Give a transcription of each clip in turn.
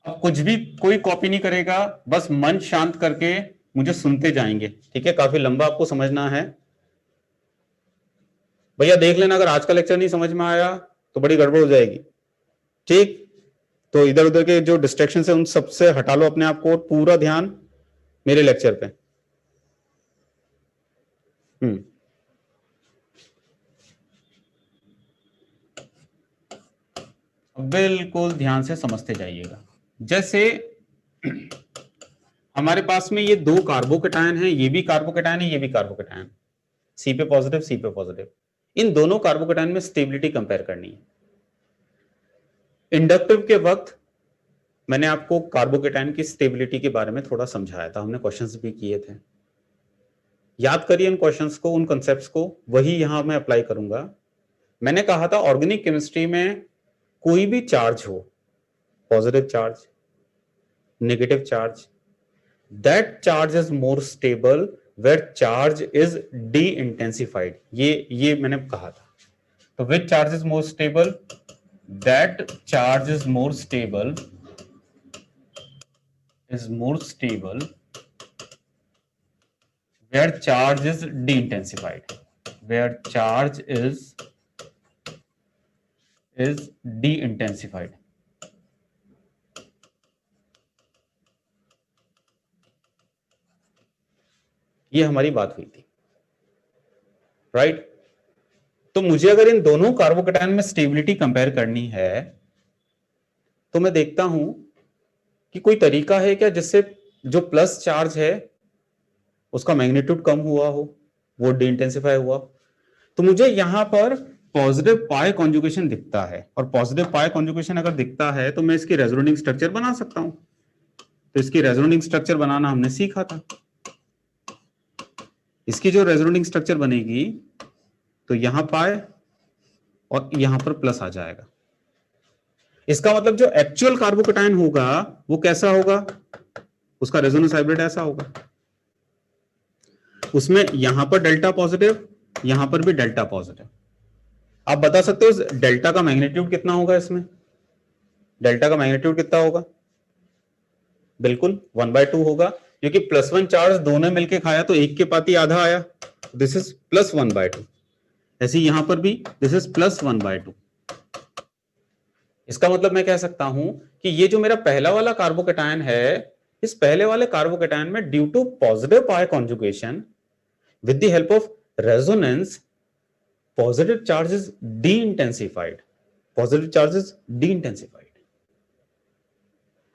अब कुछ भी कोई कॉपी नहीं करेगा, बस मन शांत करके मुझे सुनते जाएंगे, ठीक है? काफी लंबा आपको समझना है भैया, देख लेना अगर आज का लेक्चर नहीं समझ में आया तो बड़ी गड़बड़ हो जाएगी, ठीक? तो इधर उधर के जो डिस्ट्रैक्शन है उन सबसे हटा लो अपने आप को, पूरा ध्यान मेरे लेक्चर पे। बिल्कुल ध्यान से समझते जाइएगा। जैसे हमारे पास में ये दो कार्बोकेटायन है, ये भी कार्बोकेटायन है, ये भी कार्बोकेटायन, सी पे पॉजिटिव, सी पे पॉजिटिव। इन दोनों कार्बोकेटायन में स्टेबिलिटी कंपेयर करनी है। इंडक्टिव के वक्त मैंने आपको कार्बोकेटायन की स्टेबिलिटी के बारे में थोड़ा समझाया था, हमने क्वेश्चंस भी किए थे, याद करिए उन क्वेश्चंस को, उन कॉन्सेप्ट्स को, वही यहां मैं अप्लाई करूंगा। मैंने कहा था ऑर्गेनिक केमिस्ट्री में कोई भी चार्ज हो, positive charge, negative charge, that charge is more stable where charge is deintensified, ये मैंने कहा था। तो which charge is more stable? That charge is more stable where charge is de-intensified, where charge is de-intensified. ये हमारी बात हुई थी, राइट? तो मुझे अगर इन दोनों कार्बोकेटायन में स्टेबिलिटी कंपेयर करनी है तो मैं देखता हूं कि कोई तरीका है क्या जिससे जो प्लस चार्ज है उसका मैग्नीट्यूड कम हुआ हो, वो डी-इंटेंसिफाई हुआ। तो मुझे यहां पर पॉजिटिव पाई कॉन्जुगेशन दिखता है, और पॉजिटिव पाई कॉन्जुगेशन अगर दिखता है तो मैं इसकी रेजोनेटिंग स्ट्रक्चर बना सकता हूं। तो इसकी रेजोनेटिंग स्ट्रक्चर बनाना हमने सीखा था। इसकी जो रेजोनेटिंग स्ट्रक्चर बनेगी तो यहां पाई और यहां पर प्लस आ जाएगा। इसका मतलब जो एक्चुअल कार्बोकेटायन होगा वो कैसा होगा? उसका रेजोनेंस हाइब्रिड ऐसा होगा, उसमें यहां पर डेल्टा पॉजिटिव, यहां पर भी डेल्टा पॉजिटिव। आप बता सकते हो डेल्टा का मैग्नीट्यूड कितना होगा? इसमें डेल्टा का मैग्नीट्यूड कितना होगा? बिल्कुल 1/2 होगा, क्योंकि +1 चार्ज दोनों मिलके खाया तो एक के पाती आधा आया, दिस इज +1/2। ऐसे यहां पर भी दिस इज +1/2। इसका मतलब मैं कह सकता हूं कि ये जो मेरा पहला वाला कार्बोकेटायन है, इस पहले वाले कार्बोकेटायन में due to positive pi conjugation with the help of resonance, positive charge is deintensified, positive charge is deintensified.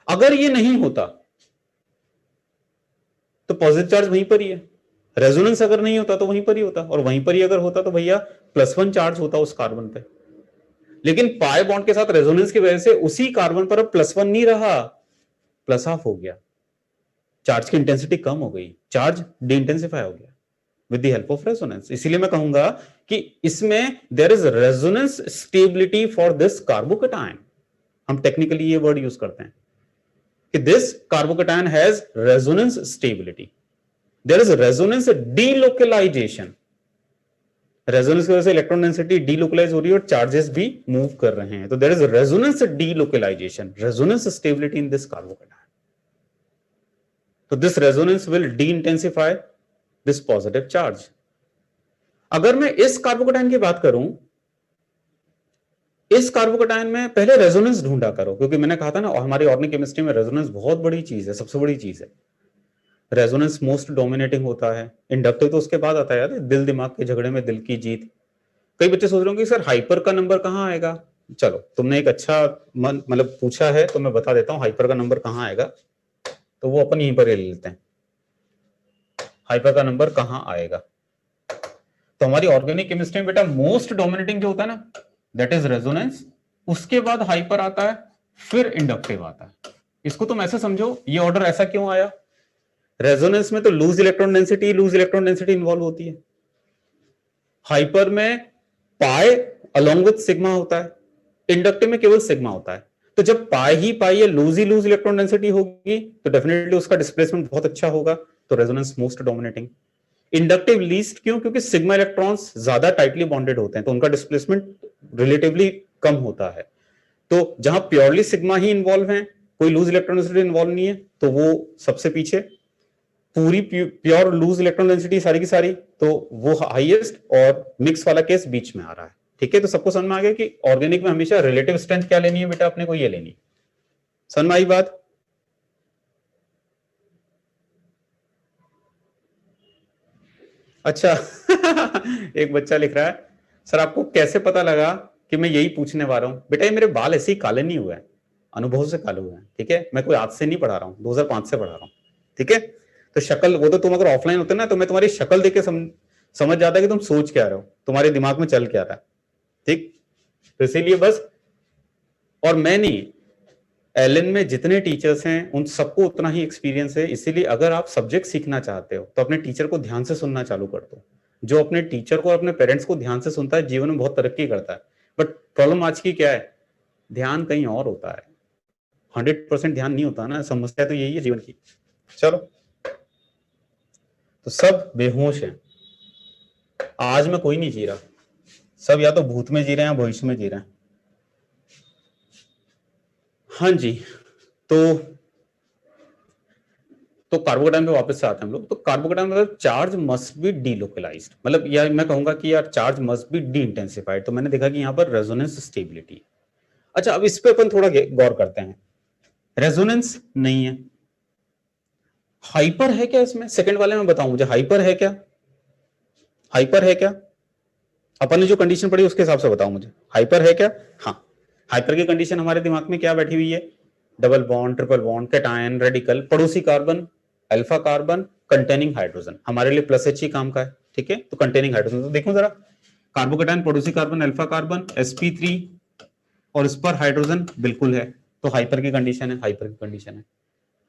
अगर ये नहीं होता तो पॉजिटिव चार्ज वहीं पर ही है, रेजोनेंस अगर नहीं होता तो वहीं पर ही होता, और वहीं पर ही अगर होता तो भैया +1 चार्ज होता उस कार्बन पे। लेकिन पाई बॉन्ड के साथ रेजोनेंस की वजह से उसी कार्बन पर अब +1 नहीं रहा, +½ हो गया, चार्ज की इंटेंसिटी कम हो गई, चार्ज डी-इंटेंसिफाई हो गया with the help of resonance. इसीलिए मैं कहूंगा कि इसमें there is resonance stability for this carbocation. हम टेक्निकली ये वर्ड यूज करते हैं कि this carbocation has resonance stability. There is resonance delocalisation, resonance की वजह से इलेक्ट्रॉन डेंसिटी डीलोकलाइज हो रही है और चार्जेस भी मूव कर रहे हैं, तो there is resonance delocalisation, resonance stability in this carbocation. तो this resonance will deintensify this positive charge. अगर मैं इस कार्बोकेटायन की बात करूं, इस कार्बोकेटायन में पहले रेजोनेंस ढूंढा करो, क्योंकि मैंने कहा था ना हमारी ऑर्गेनिक केमिस्ट्री में रेजोनेंस बहुत बड़ी चीज है, सबसे बड़ी चीज है। रेजोनेंस मोस्ट डोमिनेटिंग होता है, इंडक्टिव तो उसके बाद आता है, यार दिल दिमाग के झगड़े में दिल की जीत। कई बच्चे सोच रहे होंगे सर हाइपर का नंबर कहां आएगा? चलो तुमने एक अच्छा मतलब पूछा है तो मैं बता देता हूं हाइपर का नंबर कहां आएगा, तो वो अपन यहीं पर ले लेते हैं। हाइपर का नंबर कहां आएगा? तो हमारी ऑर्गेनिक केमिस्ट्री में बेटा मोस्ट डोमिनेटिंग जो होता है ना, दैट इज रेजोनेंस, उसके बाद हाइपर आता है, फिर इंडक्टिव आता है। इसको तुम ऐसे समझो, ये ऑर्डर ऐसा क्यों आया? रेजोनेंस में तो लूज इलेक्ट्रॉन डेंसिटी इन्वॉल्व होती है, हाइपर में पाई अलोंग विथ सिग्मा होता है, इंडक्टिव में केवल सिग्मा होता है। तो जब पाई ही पाई या लूज इलेक्ट्रॉन डेंसिटी होगी तो डेफिनेटली उसका डिस्प्लेसमेंट बहुत अच्छा होगा, तो resonance most dominating. Inductive least क्यों? क्योंकि सिग्मा इलेक्ट्रॉन्स ज्यादा टाइटली बॉन्डेड होते हैं तो उनका डिस्प्लेसमेंट रिलेटिवली कम होता है। तो जहां प्योरली सिग्मा ही इन्वॉल्व है, कोई लूज इलेक्ट्रॉन डेंसिटी इन्वॉल्व नहीं है तो वो सबसे पीछे, पूरी प्योर लूज इलेक्ट्रॉन डेंसिटी सारी की सारी तो वो हाईएस्ट, और मिक्स वाला केस बीच में आ रहा है। ठीक है, तो सबको समझ में आ गया कि ऑर्गेनिक में हमेशा रिलेटिव स्ट्रेंथ क्या लेनी है बेटा, अपने को ये लेनी। समझ में आई बात? अच्छा एक बच्चा लिख रहा है, सर आपको कैसे पता लगा कि मैं यही पूछने वाला हूं? बेटा ये मेरे बाल ऐसे ही काले नहीं हुए हैं, अनुभव से काले हुए हैं। ठीक है, मैं कोई आज से नहीं पढ़ा रहा हूं, 2005 से पढ़ा रहा हूं। ठीक है, तो शक्ल वो तो तुम अगर ऑफलाइन होते ना तो मैं तुम्हारी शक्ल देख के समझ जाता कि तुम सोच क्या रहे हो, तुम्हारे दिमाग में चल क्या रहा है। ठीक, तो इसीलिए बस, और मैं नहीं, एलन में जितने टीचर्स हैं उन सबको उतना ही एक्सपीरियंस है। इसीलिए अगर आप सब्जेक्ट सीखना चाहते हो तो अपने टीचर को ध्यान से सुनना चालू कर दो। जो अपने टीचर को और अपने पेरेंट्स को ध्यान से सुनता है जीवन में बहुत तरक्की करता है। बट प्रॉब्लम आज की क्या है, ध्यान कहीं और होता है, 100% ध्यान नहीं होता ना, समस्या तो यही है जीवन की। चलो, तो सब बेहोश हैं, आज में कोई नहीं जी रहा, सब या तो भूत में जी रहे हैं या भविष्य में जी रहे हैं। हाँ जी, तो कार्बोकेटाइन पे वापस से आते हैं हम लोग। तो कार्बोकेटाइन मतलब चार्ज मस्ट बी डीलोकलाइज्ड, मतलब यार मैं कहूंगा कि यार charge must be D intensified. तो मैंने देखा कि यहाँ पर रेजोनेंस स्टेबिलिटी। अच्छा, अब इस पे अपन थोड़ा गौर करते हैं। रेजोनेंस नहीं है, हाइपर है क्या इसमें? सेकंड वाले में बताऊं मुझे, हाइपर है क्या? हाइपर है क्या? अपन ने जो कंडीशन पढ़ी उसके हिसाब से बताओ मुझे, हाइपर है क्या? हाँ, हाइपर की कंडीशन हमारे दिमाग में क्या बैठी हुई है? Double bond, triple bond, cation, radical, पड़ोसी carbon, alpha carbon, containing hydrogen. हमारे लिए प्लस एच ही काम का है। ठीक है, तो कंटेनिंग हाइड्रोजन, तो देखो जरा, कार्बोकेटायन, पड़ोसी कार्बन, अल्फा कार्बन, sp3, और इस पर हाइड्रोजन बिल्कुल है, तो हाइपर की कंडीशन है, हाइपर की कंडीशन है।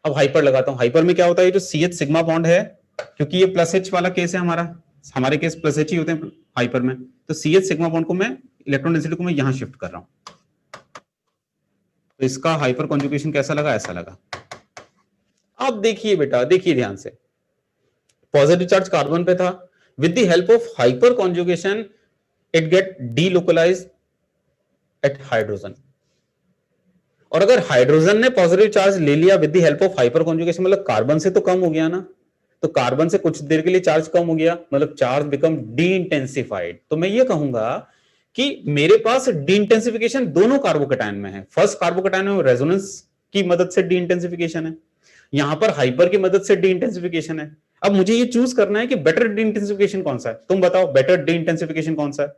अब हाइपर लगाता हूं, हाइपर में क्या होता है, जो CH सिग्मा बॉन्ड है, क्योंकि ये प्लस एच वाला केस है हमारा, हमारे केस प्लस एच ही होते हैं हाइपर में, तो CH सिग्मा बॉन्ड को मैं, इलेक्ट्रॉन डेंसिटी को मैं यहां शिफ्ट कर रहा हूं, तो इसका हाइपर कॉन्जुगेशन कैसा लगा? ऐसा लगा। अब देखिए बेटा, देखिए ध्यान से, पॉजिटिव चार्ज कार्बन पे था, with the help of hyperconjugation it get delocalised at hydrogen. और अगर हाइड्रोजन ने पॉजिटिव चार्ज ले लिया with the help of hyperconjugation, मतलब कार्बन से तो कम हो गया ना, तो कार्बन से कुछ देर के लिए चार्ज कम हो गया, मतलब चार्ज बिकम डी इंटेंसिफाइड। तो मैं ये कहूंगा कि मेरे पास डी इंटेंसिफिकेशन दोनों कार्बोकेटायन में है। फर्स्ट कार्बोकेटायन में रेजोनेंस की मदद से डी इंटेंसिफिकेशन है, यहां पर हाइपर की मदद से डी इंटेंसिफिकेशन है। अब मुझे ये चूज करना है कि बेटर डी इंटेंसिफिकेशन कौन सा है। तुम बताओ, बेटर डी इंटेंसिफिकेशन कौन सा है,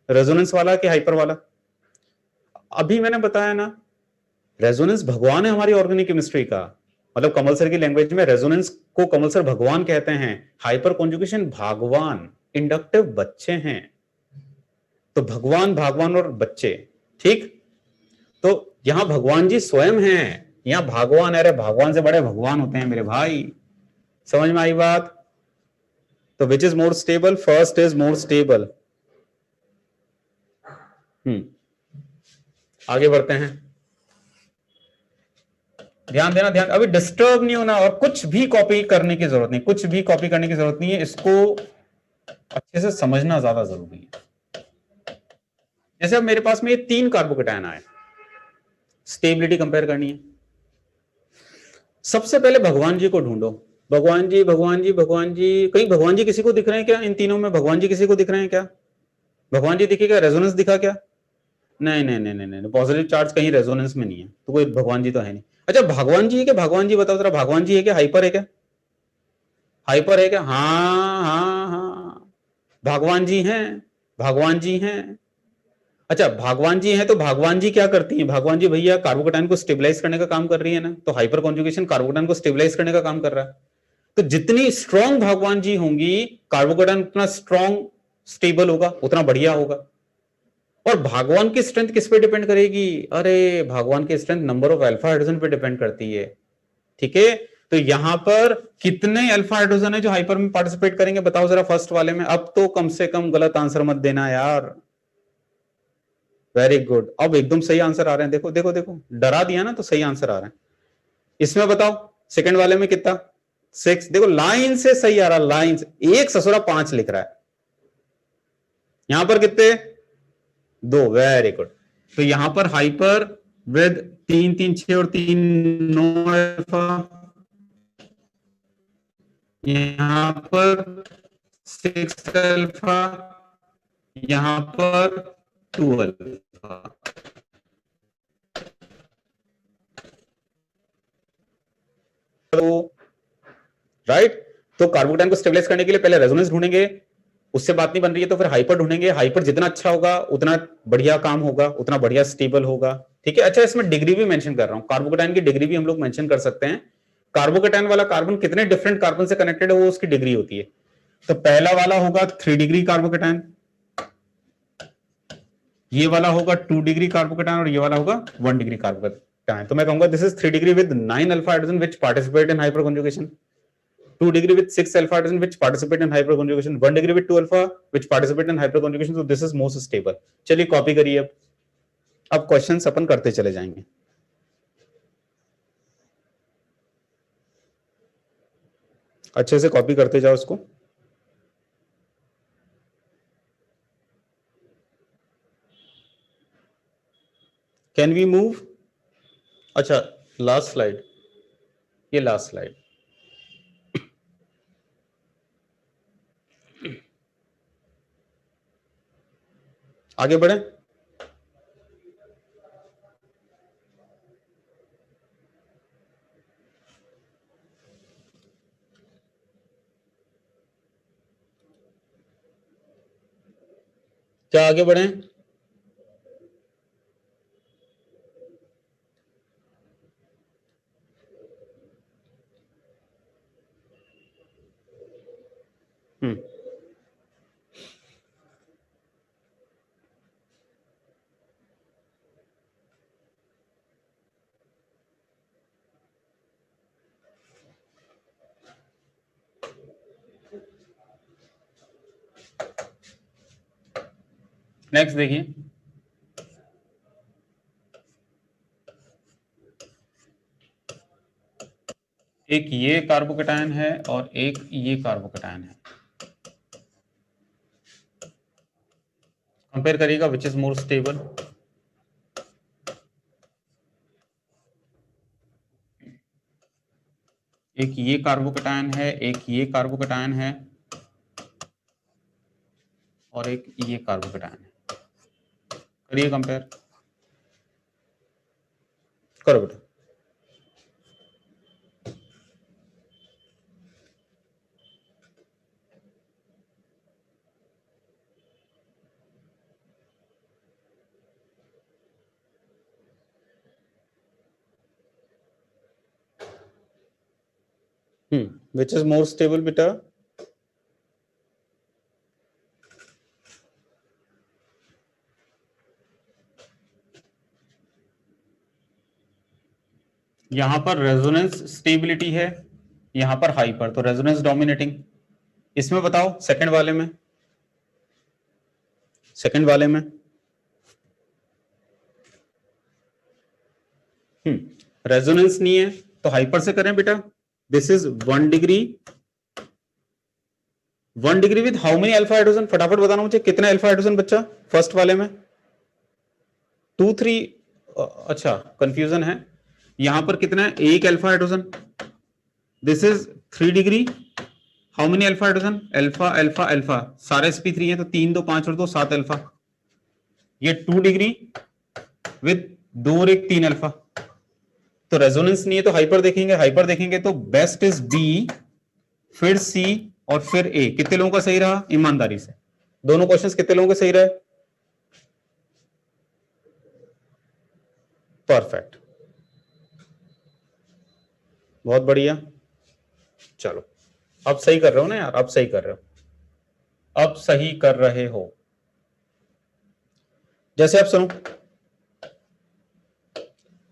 रेजोनेंस वाला कि हाइपर वाला? अभी मैंने बताया ना, रेजोनेंस भगवान है हमारी ऑर्गेनिक केमिस्ट्री का, मतलब कमल सर की लैंग्वेज में रेजोनेंस को कमल सर भगवान कहते हैं, हाइपर कॉन्जुगेशन भगवान, इंडक्टिव बच्चे हैं। तो भगवान, भगवान और बच्चे, ठीक, तो यहां भगवान जी स्वयं हैं, यहां भगवान, अरे भगवान से बड़े भगवान होते हैं मेरे भाई। समझ में आई बात? तो which is more stable? First is more stable. आगे बढ़ते हैं, ध्यान देना, ध्यान, अभी डिस्टर्ब नहीं होना, और कुछ भी कॉपी करने की जरूरत नहीं, कुछ भी कॉपी करने की जरूरत नहीं है, इसको अच्छे से समझना ज्यादा जरूरी है। जैसे अब मेरे पास में ये 3 कार्बोकेटायन आए, स्टेबिलिटी कंपेयर करनी है। सबसे पहले भगवान जी को ढूंढो, भगवान जी, भगवान जी, भगवान जी, कहीं भगवान जी किसी को दिख रहे हैं क्या? इन तीनों में भगवान जी किसी को दिख रहे हैं क्या? भगवान जी दिखे क्या? रेजोनेंस दिखा क्या? नहीं नहीं नहीं नहीं नहीं, पॉजिटिव चार्ज कहीं रेजोनेंस में नहीं है, तो कोई भगवान जी तो है नहीं। अच्छा, भगवान जी है क्या? भगवान जी बताओ जरा, भगवान जी है क्या? हाइपर है क्या? हाइपर है क्या? हाँ हाँ हाँ, भगवान जी हैं, भगवान जी हैं। अच्छा, भगवान जी हैं, तो भगवान जी क्या करती हैं? भगवान जी भैया कार्बोकेटाइन को स्टेबलाइज करने का काम कर रही है ना, तो हाइपर कॉन्जुगेशन कार्बोकेटाइन को स्टेबलाइज करने का काम कर रहा है। तो जितनी स्ट्रॉन्ग भगवान जी होंगी, कार्बोकेटाइन उतना स्ट्रॉन्ग स्टेबल होगा, उतना बढ़िया होगा। और भगवान की स्ट्रेंथ किस पे डिपेंड करेगी? अरे भगवान की strength number of alpha hydrogen पे डिपेंड करती है। ठीक है, तो यहां पर कितने अल्फा हाइड्रोजन है जो हाइपर में पार्टिसिपेट करेंगे? बताओ जरा फर्स्ट वाले में। अब तो कम से कम गलत आंसर मत देना यार। वेरी गुड, अब एकदम सही आंसर आ रहे हैं, देखो देखो देखो, डरा दिया ना तो सही आंसर आ रहे हैं। इसमें बताओ सेकंड वाले में कितना? 6, देखो लाइन से सही आ रहा, लाइन से, 1 ससुरा 5 लिख रहा है। यहां पर कितने? 2, वेरी गुड। तो यहां पर हाइपर विद 3 3 6 और 3 9 अल्फा, यहां पर 6 अल्फा, यहां पर 2 अल्फा। तो राइट, तो कार्बोकेटाइन को स्टेबलाइज करने के लिए पहले रेजोनेंस ढूंढेंगे, उससे बात नहीं बन रही है तो फिर हाइपर ढूंढेंगे। हाइपर जितना अच्छा होगा उतना बढ़िया काम होगा, उतना बढ़िया स्टेबल होगा। ठीक है, अच्छा इसमें डिग्री भी मेंशन कर रहा हूं, कार्बोकेटाइन की डिग्री भी हम लोग मेंशन कर सकते हैं। कार्बोकेटाइन वाला कार्बन कितने डिफरेंट कार्बन से कनेक्टेड है वो उसकी डिग्री होती है। तो पहला वाला होगा 3 डिग्री कार्बोकेटाइन, ये वाला होगा 2 डिग्री कार्बोकेटाइन, और ये वाला होगा 1 डिग्री कार्बोकेटाइन। तो मैं कहूंगा this is 3 degree with 9 alpha hydrogen which participate in hyper conjugation, 2 degree with 6 alpha hydrogen which participate in hyperconjugation, 1 degree with 2 alpha which participate in hyperconjugation. So this is most stable. चलिए copy करिए। अब questions अपन करते चले जाएंगे। अच्छे से copy करते जाओ इसको। Can we move? अच्छा, लास्ट स्लाइड, ये लास्ट स्लाइड। आगे बढ़े। क्या आगे बढ़े? नेक्स्ट देखिए, एक ये कार्बोकेटायन है और एक ये कार्बोकेटायन है। कंपेयर करिएगा विच इज मोर स्टेबल। एक ये कार्बोकेटायन है, एक ये कार्बोकेटायन है, और एक ये कार्बोकेटायन है। करिए कंपेयर, करो बेटा। Which is more stable, बेटा? यहां पर रेजोनेंस स्टेबिलिटी है, यहां पर हाइपर, तो रेजोनेंस डोमिनेटिंग। इसमें बताओ सेकंड वाले में, सेकंड वाले में रेजोनेंस नहीं है तो हाइपर से करें बेटा। This is 1 degree, 1 degree with how many alpha hydrogen, फटाफट बताना मुझे कितने अल्फा हाइड्रोजन बच्चा फर्स्ट वाले में? 2 3। अच्छा कंफ्यूजन है, यहां पर कितना है? एक alpha hydrogen. This is 3 degree, how many alpha hydrogen? Alpha alpha alpha, सारे sp3 है तो 3 2 5 और 2 7 अल्फा। ये 2 डिग्री विद 2 और 1 3 अल्फा। तो रेजोनेंस नहीं है तो हाइपर देखेंगे, हाइपर देखेंगे तो बेस्ट इज बी, फिर सी और फिर ए। कितने लोगों का सही रहा ईमानदारी से? दोनों क्वेश्चंस कितने लोगों के सही रहे? परफेक्ट, बहुत बढ़िया। चलो, अब सही कर रहे हो ना यार, अब सही कर रहे हो, अब सही कर रहे हो। जैसे आप सुनो,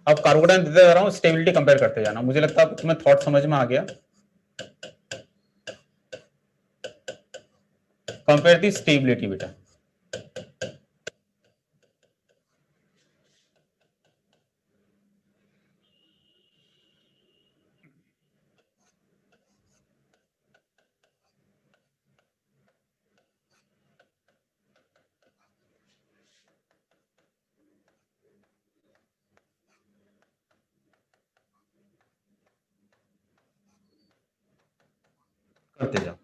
अब कार्बोकेटाइन देते जा रहा हूं, स्टेबिलिटी कंपेयर करते जाना। मुझे लगता है तुम्हें थॉट समझ में आ गया। कंपेयर दी स्टेबिलिटी बेटा। करते जाओ।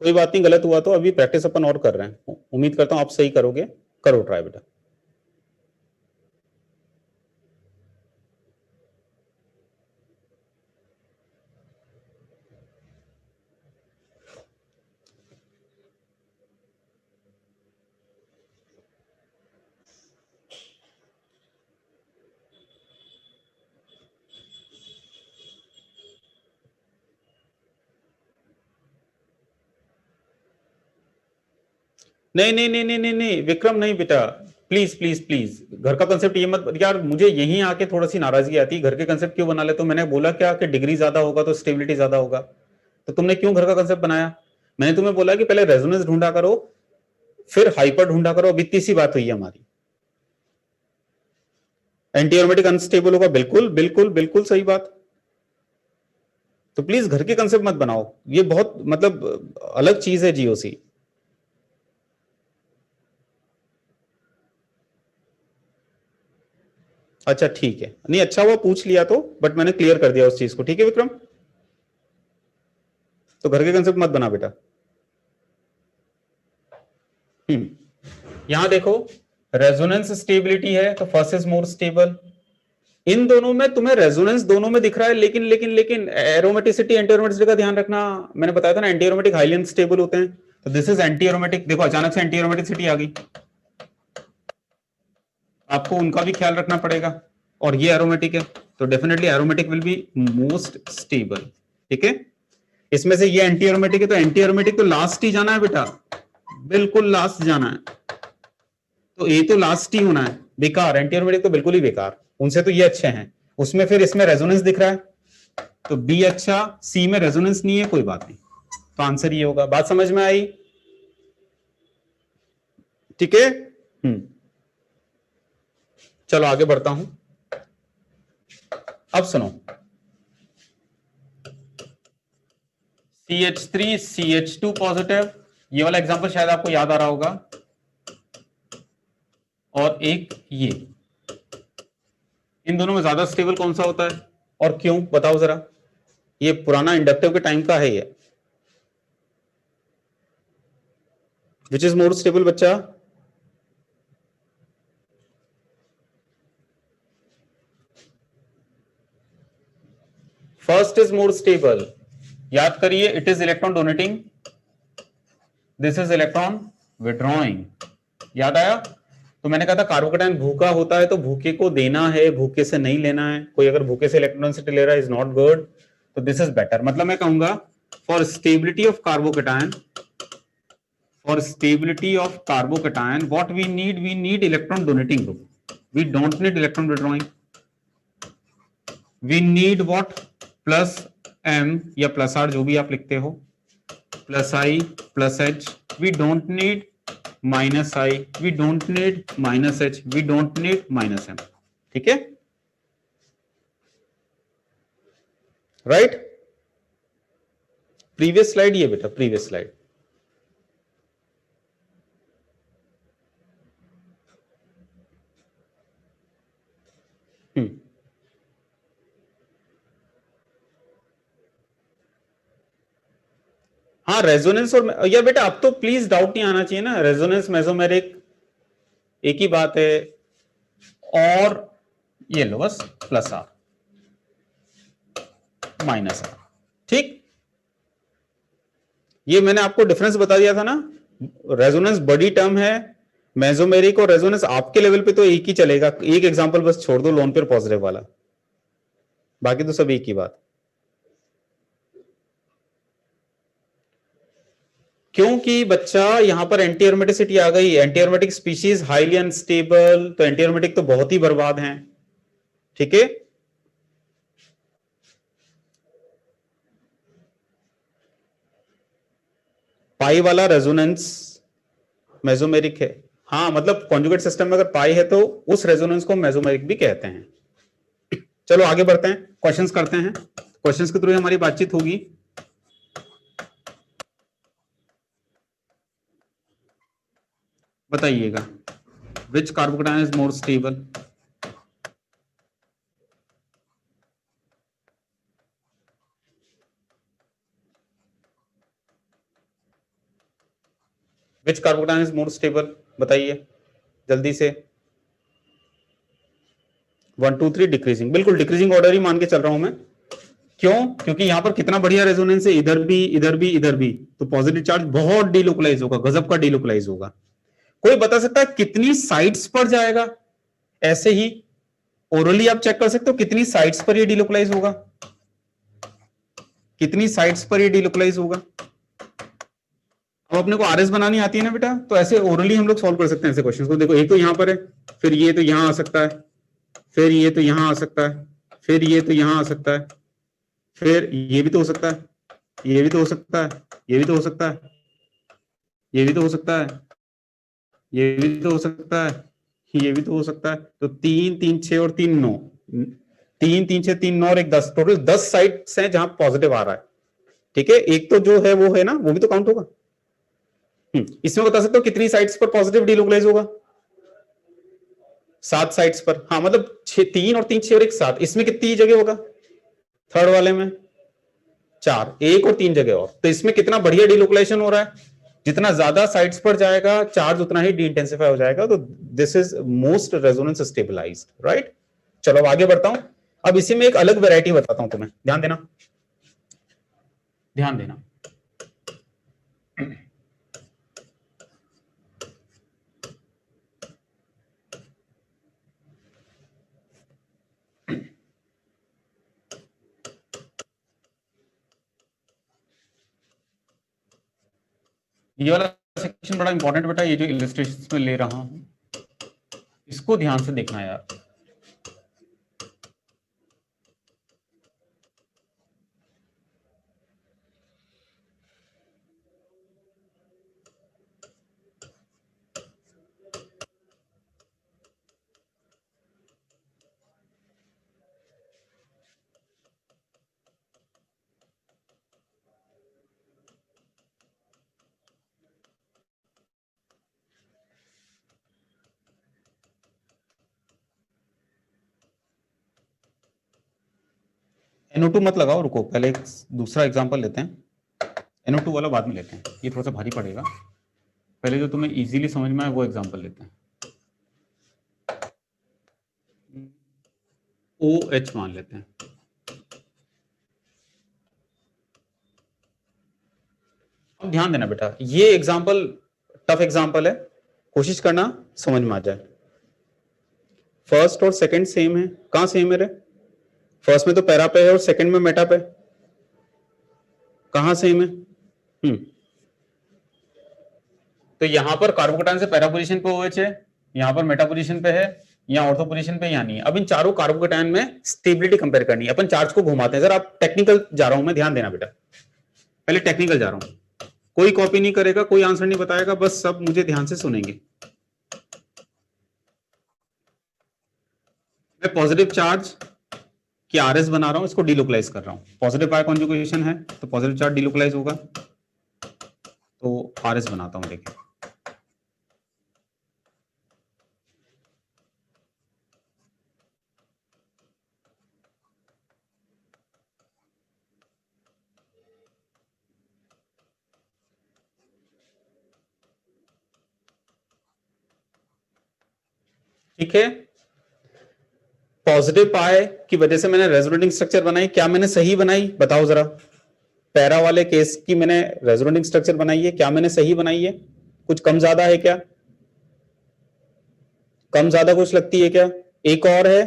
कोई बात नहीं, गलत हुआ तो अभी प्रैक्टिस अपन और कर रहे हैं, उम्मीद करता हूं आप सही करोगे। करो ट्राई बेटा। नहीं नहीं नहीं नहीं नहीं नहीं विक्रम, नहीं बेटा, प्लीज प्लीज प्लीज, घर का कंसेप्ट ये मत यार, मुझे यहीं आके थोड़ी सी नाराजगी आती है, घर के कंसेप्ट क्यों बना ले? तो मैंने बोला क्या कि डिग्री ज्यादा होगा तो स्टेबिलिटी ज्यादा होगा, तो तुमने क्यों घर का कंसेप्ट बनाया? मैंने तुम्हें बोला कि पहले रेजोनेंस ढूंढा करो, फिर हाइपर ढूंढा करो, अब इतनी सी बात हुई है हमारी। एंटी एरोमेटिक अनस्टेबल होगा, बिल्कुल बिल्कुल बिल्कुल सही बात। तो प्लीज घर के कंसेप्ट मत बनाओ, ये बहुत मतलब अलग चीज है जीओसी। अच्छा ठीक है, नहीं अच्छा हुआ पूछ लिया तो, बट मैंने क्लियर कर दिया उस चीज को, ठीक है विक्रम? तो घर के कंसेप्ट मत बना बेटा। यहां देखो, रेजोनेंस स्टेबिलिटी है तो फर्स्ट इज मोर स्टेबल। इन दोनों में तुम्हें रेजोनेंस दोनों में दिख रहा है, लेकिन लेकिन लेकिन एरोमेटिसिटी एंटी एरोमेटिसिटी का ध्यान रखना। मैंने बताया था ना, एंटी एरोमेटिक हाईली अनस्टेबल होते हैं, तो दिस इज एंटी एरोमेटिक। देखो अचानक से एंटी एरोमेटिसिटी आ गई, आपको उनका भी ख्याल रखना पड़ेगा। और ये एरोमेटिक है, तो definitely aromatic will be most stable, ठीक है? इसमें से ये एंटी एरोमेटिक है, तो एंटी एरोमेटिक तो लास्ट ही जाना है बेटा, बिल्कुल लास्ट जाना है। तो ए तो लास्ट ही होना है, बेकार, एंटी एरोमेटिक तो बिल्कुल ही बेकार, उनसे तो ये अच्छे हैं। उसमें फिर इसमें रेजोनेंस दिख रहा है, तो बी अच्छा, सी में रेजोनेंस नहीं है, कोई बात नहीं, तो आंसर ये होगा। बात समझ में आई? ठीक है। चलो आगे बढ़ता हूं। अब सुनो, CH3 CH2 पॉजिटिव, ये वाला एग्जांपल शायद आपको याद आ रहा होगा। और एक ये, इन दोनों में ज्यादा स्टेबल कौन सा होता है और क्यों, बताओ जरा? ये पुराना इंडक्टिव के टाइम का है ये। विच इज मोर स्टेबल बच्चा? फर्स्ट इज मोर स्टेबल, याद करिए, it is electron donating, this is electron withdrawing. याद आया? तो मैंने कहा था कार्बोकेटायन भूखा होता है तो भूखे को देना है, भूखे से नहीं लेना है। कोई अगर भूखे से इलेक्ट्रॉनिसिटी ले रहा है इज नॉट गुड, तो दिस इज बेटर। मतलब मैं कहूंगा for stability of carbocation, for stability of carbocation, what we need electron donating group, we don't need electron withdrawing, we need what, plus m या plus r जो भी आप लिखते हो, plus I plus h, we don't need minus I, we don't need minus h, we don't need minus m, ठीक है? Right? Previous slide ये बेटा, प्रीवियस स्लाइड। हाँ रेजोनेंस और या बेटा अब तो प्लीज डाउट नहीं आना चाहिए ना, रेजोनेंस मेसोमेरिक एक ही बात है। और ये लो बस, प्लस आर माइनस आर, ठीक? ये मैंने आपको डिफरेंस बता दिया था ना, रेजोनेंस बड़ी टर्म है, मेसोमेरिक और रेजोनेंस आपके लेवल पे तो एक ही चलेगा। एक एग्जांपल बस छोड़ दो, लोन पेयर पॉजिटिव वाला, बाकी तो सब एक ही बात। क्योंकि बच्चा यहां पर एंटी एरोमेटिसिटी आ गई, anti aromatic species highly unstable, तो एंटी एरोमेटिक तो बहुत ही बर्बाद हैं, ठीक है? पाई वाला रेजोनेंस मेसोमेरिक है, हाँ, मतलब कॉन्जुगेट सिस्टम में अगर पाई है तो उस रेजोनेंस को मेसोमेरिक भी कहते हैं। चलो आगे बढ़ते हैं, क्वेश्चंस करते हैं, क्वेश्चंस के थ्रू हमारी बातचीत होगी। बताइएगा, which carbocation is more stable? Which carbocation is more stable, बताइए जल्दी से। 1 2 3 डिक्रीजिंग, बिल्कुल डिक्रीजिंग ऑर्डर ही मान के चल रहा हूं मैं। क्यों? क्योंकि यहां पर कितना बढ़िया रेजोनेंस है, इधर भी इधर भी इधर भी, तो पॉजिटिव चार्ज बहुत डीलोकलाइज होगा, गजब का डीलोकलाइज होगा। कोई बता सकता है कितनी साइट्स पर जाएगा? ऐसे ही ओरली आप चेक कर सकते हो कितनी साइट्स पर ये डीलोकलाइज होगा, कितनी साइट्स पर ये डीलोकलाइज होगा। अब अपने को आरएस बनानी आती है ना बेटा, तो ऐसे ओरली हम लोग सॉल्व कर सकते हैं ऐसे क्वेश्चंस को। देखो एक तो यहां पर है, फिर ये तो यहां आ सकता है, फिर ये तो यहां आ सकता है, फिर ये तो यहां आ सकता है, फिर ये भी तो हो सकता है, ये भी तो हो सकता है, ये भी तो हो सकता है, ये भी तो हो सकता है, ये भी तो हो सकता है, ये भी तो हो सकता है। तो 3 3 6 और 3 9, 3 3 6 3 9 और 1 10, टोटल 10 साइट्स हैं जहां पॉजिटिव आ रहा है। ठीक है, एक तो जो है वो है ना, वो भी तो काउंट होगा। इसमें बता सकते हो कितनी साइट्स पर पॉजिटिव डीलोकलाइज होगा? 7 साइट्स पर। हाँ मतलब 3 और 3 6 और 1 7, इसमें कितनी जगह होगा? थर्ड वाले में 4, 1 और 3 जगह और, तो इसमें कितना बढ़िया डीलोकलाइजेशन हो रहा है। जितना ज्यादा साइट्स पर जाएगा चार्ज उतना ही डी इंटेंसिफाई हो जाएगा, तो this is most resonance stabilised, right. चलो अब आगे बढ़ता हूं। अब इसी में एक अलग वैरायटी बताता हूं तुम्हें, ध्यान देना, ध्यान देना। ये वाला सेक्शन बड़ा इंपॉर्टेंट बेटा, ये जो इलस्ट्रेशंस में ले रहा हूं इसको ध्यान से देखना यार। NO2 मत लगाओ, रुको पहले एक दूसरा एग्जांपल लेते हैं। NO2 वाला बाद में लेते हैं, ये थोड़ा सा भारी पड़ेगा। पहले जो तुम्हें इजीली समझ में आए वो एग्जांपल लेते हैं। OH मान लेते हैं। अब ध्यान देना बेटा, ये एग्जांपल टफ एग्जांपल है, कोशिश करना समझ में आ जाए। फर्स्ट और सेकंड सेम है, कहां सेम है रे? फर्स्ट में तो पैरा पे है और सेकंड में मेटा पे, कहां सेम है? तो यहां पर कार्बोकेटायन से पैरा पोजीशन पे OH है, यहां पर मेटा पोजीशन पे है, यहाँ ऑर्थो पोजीशन पे यहाँ नहीं है। अब इन चारों कार्बोकेटायन में स्टेबिलिटी कंपेयर करनी है, अपन चार्ज को घुमाते हैं। सर आप टेक्निकल जा रहा हूं मैं, ध्यान देना बेटा, पहले टेक्निकल जा रहा हूं। कोई कॉपी नहीं करेगा, कोई आंसर नहीं बताएगा, बस सब मुझे ध्यान से सुनेंगे। मैं पॉजिटिव चार्ज की आरएस बना रहा हूं, इसको डीलोकलाइज कर रहा हूं। पॉजिटिव पाई कॉन्जुगेशन है तो पॉजिटिव चार्ज डीलोकलाइज होगा, तो आरएस बनाता हूं। देखिए ठीक है, पॉजिटिव पाई की वजह से मैंने रेजोनेटिंग स्ट्रक्चर बनाई, क्या मैंने सही बनाई बताओ जरा। पैरा वाले केस की मैंने रेजोनेटिंग स्ट्रक्चर बनाई है, क्या मैंने सही बनाई है? कुछ कम ज्यादा है क्या? कम ज्यादा कुछ लगती है क्या? एक और है,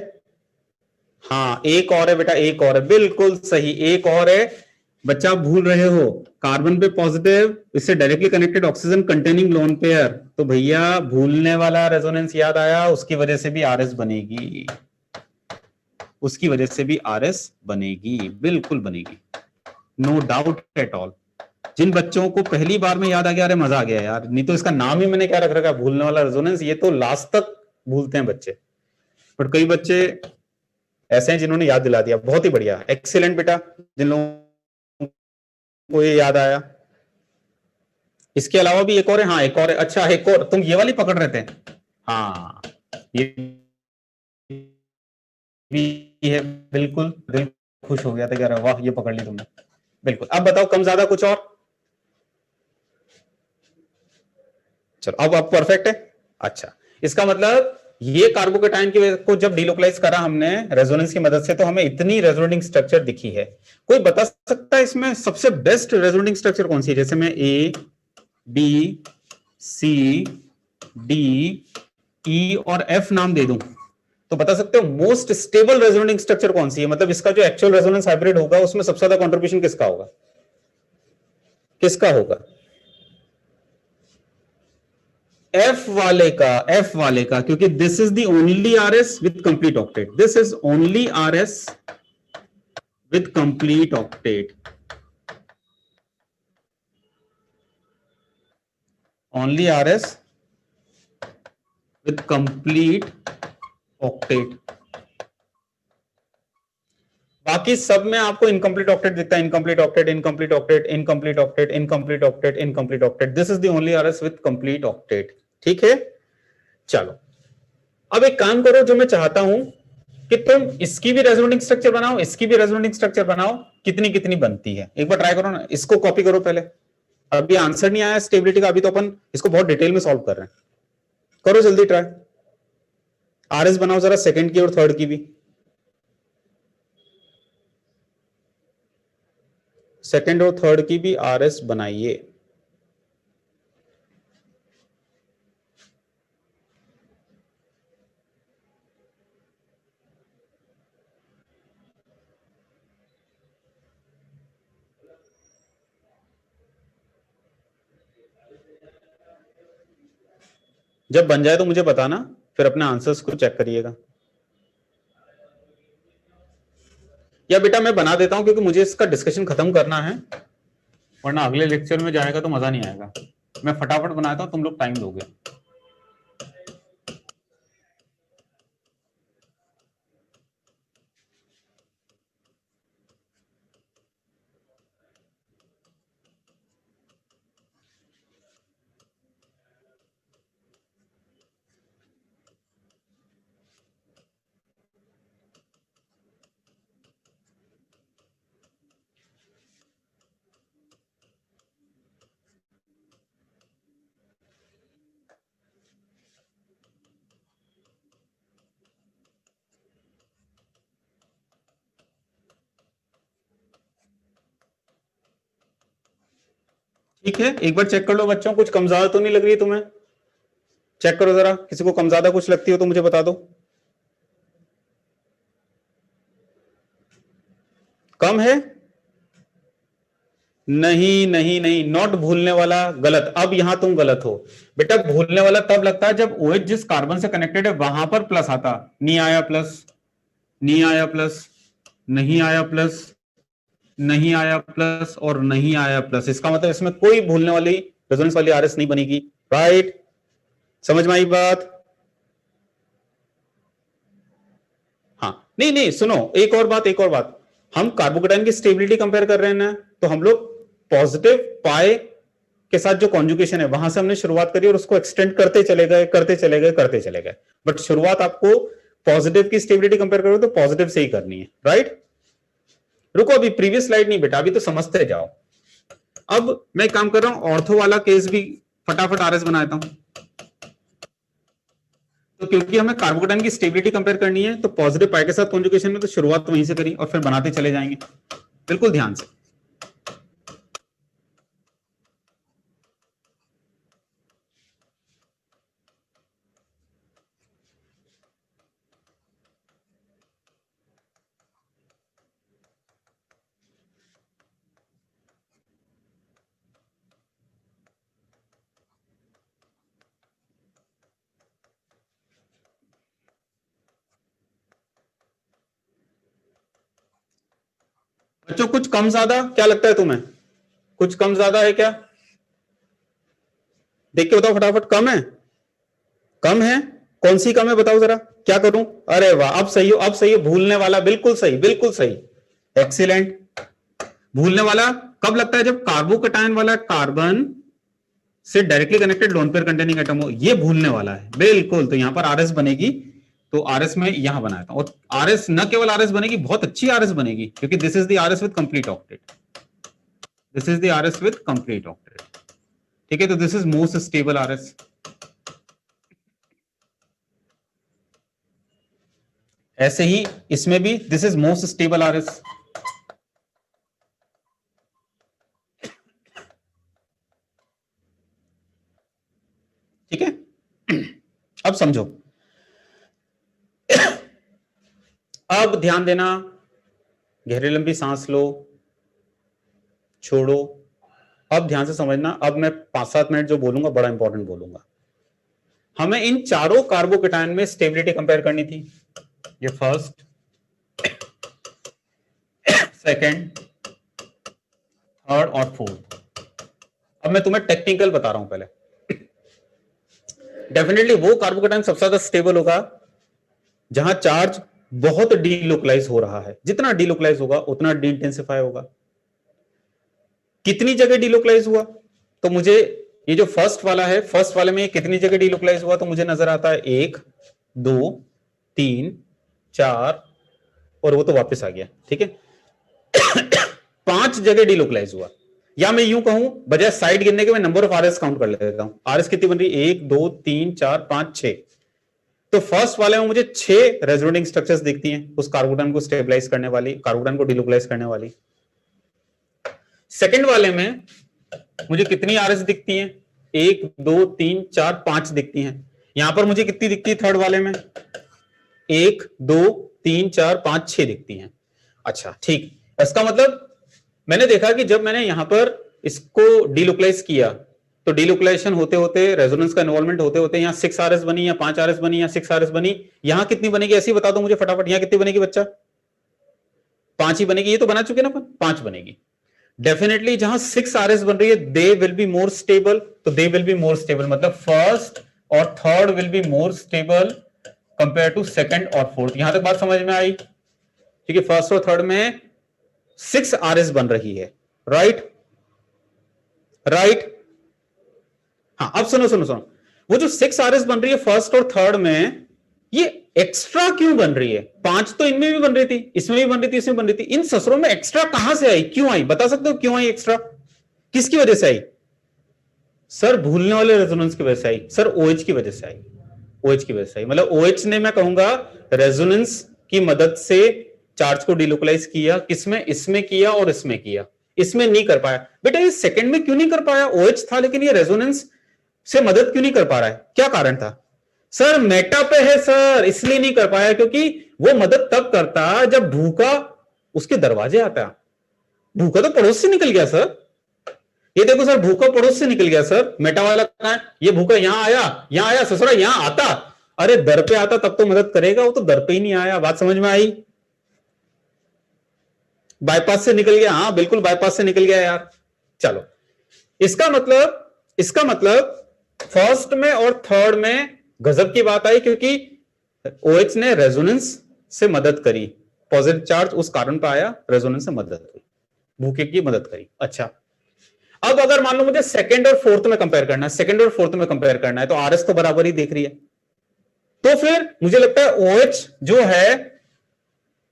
हाँ एक और है बेटा, एक और है, बिल्कुल सही, एक और है। बच्चा भूल रहे हो, कार्बन पे पॉजिटिव, इससे directly connected oxygen containing lone pair, तो भैया भूलने वाला रेजोनेंस याद आया, उसकी वजह से भी आरएस बनेगी, उसकी वजह से भी आरएस बनेगी, बिल्कुल बनेगी, नो डाउट एट ऑल। जिन बच्चों को पहली बार में याद आ गया, अरे मजा आ गया यार, नहीं तो इसका नाम ही मैंने क्या रख रखा, भूलने वाला रेजोनेंस, ये तो लास्ट तक भूलते हैं बच्चे। बट कई बच्चे ऐसे हैं जिन्होंने याद दिला दिया, बहुत ही बढ़िया, एक्सीलेंट बेटा, जिन लोगों को ये याद आया। इसके अलावा भी एक और है, हाँ एक और है, अच्छा एक और, तुम ये वाली पकड़ रहे थे, हाँ ये भी है, बिल्कुल दिल खुश हो गया था, कह रहा वाह ये पकड़ ली तुमने, बिल्कुल। अब बताओ कम ज्यादा कुछ और? चलो अब परफेक्ट है। अच्छा, इसका मतलब ये कार्बोकेटाइन की को जब डिलोकलाइज करा हमने रेजोनेंस की मदद से, तो हमें इतनी रेजोनेटिंग स्ट्रक्चर दिखी है। कोई बता सकता है इसमें सबसे बेस्ट रेजोनेटिंग स्ट्रक्चर कौन सी है? जैसे मैं A B C D E और एफ नाम दे दूं, तो बता सकते हो मोस्ट स्टेबल रेजोनेटिंग स्ट्रक्चर कौन सी है? मतलब इसका जो एक्चुअल रेजोनेंस हाइब्रिड होगा उसमें सबसे ज्यादा कंट्रीब्यूशन किसका होगा? किसका होगा? एफ वाले का, क्योंकि this is the only RS with complete octet. This is only RS with complete octet. Only RS with complete octet. बाकी सब में आपको इनकम्प्लीट ऑक्टेट दिखता है, incomplete octet, incomplete octet, incomplete octet, incomplete octet, incomplete octet. This is the only RS with complete octet. ठीक है, चलो अब एक काम करो, जो मैं चाहता हूं कि तुम इसकी भी रेजोनेटिंग स्ट्रक्चर बनाओ, इसकी भी रेजोनेटिंग स्ट्रक्चर बनाओ, कितनी कितनी बनती है एक बार ट्राई करो ना। इसको कॉपी करो पहले, अभी आंसर नहीं आया स्टेबिलिटी का, अभी तो अपन इसको बहुत डिटेल में सॉल्व कर रहे हैं। करो जल्दी ट्राई, आरएस बनाओ जरा सेकंड की और थर्ड की भी। सेकंड और थर्ड की भी आरएस बनाइए। जब बन जाए तो मुझे बताना, फिर अपने आंसर्स को चेक करिएगा। या बेटा मैं बना देता हूं, क्योंकि मुझे इसका डिस्कशन खत्म करना है, वरना अगले लेक्चर में जाएगा तो मजा नहीं आएगा। मैं फटाफट बनाता हूं, तुम लोग टाइम दोगे। ठीक है, एक बार चेक कर लो बच्चों, कुछ कम ज्यादा तो नहीं लग रही है तुम्हें? चेक करो जरा, किसी को कम ज्यादा कुछ लगती हो तो मुझे बता दो। कम है? नहीं नहीं नहीं, नॉट भूलने वाला गलत। अब यहां तुम गलत हो बेटा। भूलने वाला तब लगता है जब OH जिस कार्बन से कनेक्टेड है वहां पर प्लस आता, नहीं आया प्लस, नहीं आया प्लस, नहीं आया प्लस, नहीं आया प्लस और नहीं आया प्लस। इसका मतलब इसमें कोई भूलने वाली रेजोनेंस वाली आरएस नहीं बनेगी। राइट, समझ में आई बात? हाँ, नहीं नहीं सुनो, एक और बात, एक और बात। हम कार्बोकेटाइन की स्टेबिलिटी कंपेयर कर रहे हैं ना, तो हम लोग पॉजिटिव पाई के साथ जो कॉन्जुगेशन है वहां से हमने शुरुआत करी और उसको एक्सटेंड करते चले गए, करते चले गए, करते चले गए। बट शुरुआत आपको पॉजिटिव की स्टेबिलिटी कंपेयर करो तो पॉजिटिव से ही करनी है। राइट, रुको अभी प्रीवियस स्लाइड नहीं बेटा, अभी तो समझते जाओ। अब मैं काम कर रहा हूं, ऑर्थो वाला केस भी फटाफट आरएस बना देता हूं। तो क्योंकि हमें कार्बोकेटाइन की स्टेबिलिटी कंपेयर करनी है, तो पॉजिटिव पाई के साथ कॉन्जुगेशन में तो शुरुआत वहीं से करी और फिर बनाते चले जाएंगे। बिल्कुल ध्यान से। बच्चों कुछ कम ज्यादा क्या लगता है तुम्हें? कुछ कम ज्यादा है क्या? देख के बताओ फटाफट। कम है? कम है? कौन सी कम है बताओ जरा, क्या करूं? अरे वाह, अब सही हो, अब सही हो। भूलने वाला बिल्कुल सही, बिल्कुल सही, एक्सीलेंट। भूलने वाला कब लगता है? जब कार्बोकेटाइन वाला कार्बन से directly connected lone pair containing atom हो, ये भूलने वाला है बिल्कुल। तो यहां पर आरएस बनेगी, तो आरएस में यहां बनाया था। और आरएस न केवल आरएस बनेगी, बहुत अच्छी आरएस बनेगी, क्योंकि this is the RS with complete octet. This is the RS with complete octet. ठीक है, तो this is most stable RS. ऐसे ही इसमें भी this is most stable RS. ठीक है, अब समझो, अब ध्यान देना, गहरी लंबी सांस लो, छोड़ो। अब ध्यान से समझना, अब मैं 5-7 मिनट जो बोलूंगा बड़ा इंपॉर्टेंट बोलूंगा। हमें इन चारों कार्बोकेटायन में स्टेबिलिटी कंपेयर करनी थी। ये फर्स्ट, सेकंड, थर्ड और फोर्थ। अब मैं तुम्हें टेक्निकल बता रहा हूं पहले। डेफिनेटली वो कार्बोकेटायन सबसे ज्यादा स्टेबल होगा जहां चार्ज बहुत डीलोकलाइज हो रहा है। जितना डीलोकलाइज होगा उतना डी इंटेंसिफाई होगा। कितनी जगह डीलोकलाइज हुआ? तो मुझे ये जो फर्स्ट वाला है, फर्स्ट वाले में कितनी जगह डीलोकलाइज हुआ? तो मुझे नजर आता है 1 2 3 4 और वो तो वापस आ गया। ठीक है, 5 जगह डीलोकलाइज हुआ। या मैं यूं कहूं, बजाय साइड गिनने के मैं नंबर ऑफ आरएस काउंट कर लेता हूं। आरएस कितनी बन रही है? 1 2 3 4 5 6। तो फर्स्ट वाले में मुझे 6 रेजोनेटिंग स्ट्रक्चर्स दिखती हैं उस कार्बोकेटायन को स्टेबलाइज करने वाली, कार्बोकेटायन को डीलोकलाइज करने वाली। सेकंड वाले में मुझे कितनी आरएस दिखती हैं? 1 2 3 4 5 दिखती हैं। यहां पर मुझे कितनी दिखती है थर्ड वाले में? 1 2 3 4 5 6 दिखती हैं। अच्छा ठीक, इसका मतलब मैंने देखा कि जब मैंने यहां पर इसको डीलोकलाइज किया तो डीलोकलाइजेशन होते होते, रेजोनेंस का इन्वॉल्वमेंट होते होते यहां 6 आरएस बनी या 5 आरएस बनी या 6 आरएस बनी। यहां कितनी बनेगी ऐसी बता दो मुझे फटाफट। यहां कितनी बनेगी बच्चा? 5 ही बनेगी। ये तो बना चुके ना अपन, 5 बनेगी। डेफिनेटली जहां 6 आरएस बन रही है they will be more stable. तो they will be more stable मतलब फर्स्ट और third will be more stable compare to second और फोर्थ। यहां तक बात समझ में आई? ठीक है, फर्स्ट और थर्ड में 6 आरएस बन रही है। Right right. हाँ, अब सुनो सुनो सुनो, वो जो 6 आरएस बन रही है फर्स्ट और थर्ड में, ये एक्स्ट्रा क्यों बन रही है? 5 तो इनमें भी बन रही थी, इसमें भी बन रही थी, इसमें बन रही थी। इन ससुरों में एक्स्ट्रा कहां से आई? क्यों आई? बता सकते हो क्यों आई एक्स्ट्रा? किसकी वजह से आई? सर भूलने वाले रेजोनेंस की वजह से आई। सर ओएच की वजह से आई। ओएच की वजह से आई मतलब ओएच ने, मैं कहूंगा, रेजोनेंस की मदद से चार्ज को डिलोकलाइज किया। किसमें? इसमें किया और इसमें किया। इसमें नहीं कर पाया। बेटा ये सेकंड में क्यों नहीं कर पाया? ओएच था लेकिन ये रेजोनेंस से मदद क्यों नहीं कर पा रहा है? क्या कारण था? सर मेटा पे है सर, इसलिए नहीं कर पाया क्योंकि वो मदद तब करता जब भूखा उसके दरवाजे आता। भूखा तो पड़ोस से निकल गया सर। ये देखो सर, भूखा पड़ोस से निकल गया सर। मेटा वाला कहां है? ये भूखा यहां आया ससुरा, यहां आता। अरे दर पे आता तब तो मदद करेगा, वो तो दर पे ही नहीं आया। बात समझ में आई? बाईपास से निकल गया। हाँ बिल्कुल बाईपास से निकल गया यार। चलो, इसका मतलब फर्स्ट में और थर्ड में गजब की बात आई क्योंकि ओएच ने रेजोनेंस से मदद करी। पॉजिटिव चार्ज उस कारण पर आया, रेजोनेंस से मदद करी, भूखे की मदद करी। अच्छा, अब अगर मान लो मुझे सेकंड और फोर्थ में कंपेयर करना है, सेकंड और फोर्थ में कंपेयर करना है, तो आरएस तो बराबर ही देख रही है। तो फिर मुझे लगता है ओएच जो है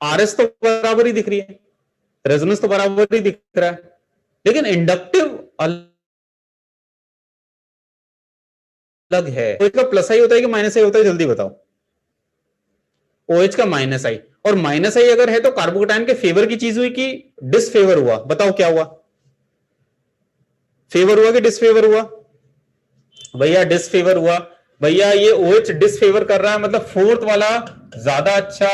आरएस तो बराबर ही दिख रही है, रेजोनेंस तो बराबर ही दिख रहा है, लेकिन इंडक्टिव अलग है। OH का प्लस आई होता है कि माइनस आई होता है? जल्दी बताओ। OH का माइनस आई। और माइनस आई अगर है तो कार्बोकेटायन के फेवर की चीज हुई कि डिसफेवर हुआ? बताओ क्या हुआ? फेवर हुआ कि डिसफेवर हुआ? भैया डिसफेवर हुआ। भैया ये OH डिसफेवर कर रहा है मतलब फोर्थ वाला ज्यादा अच्छा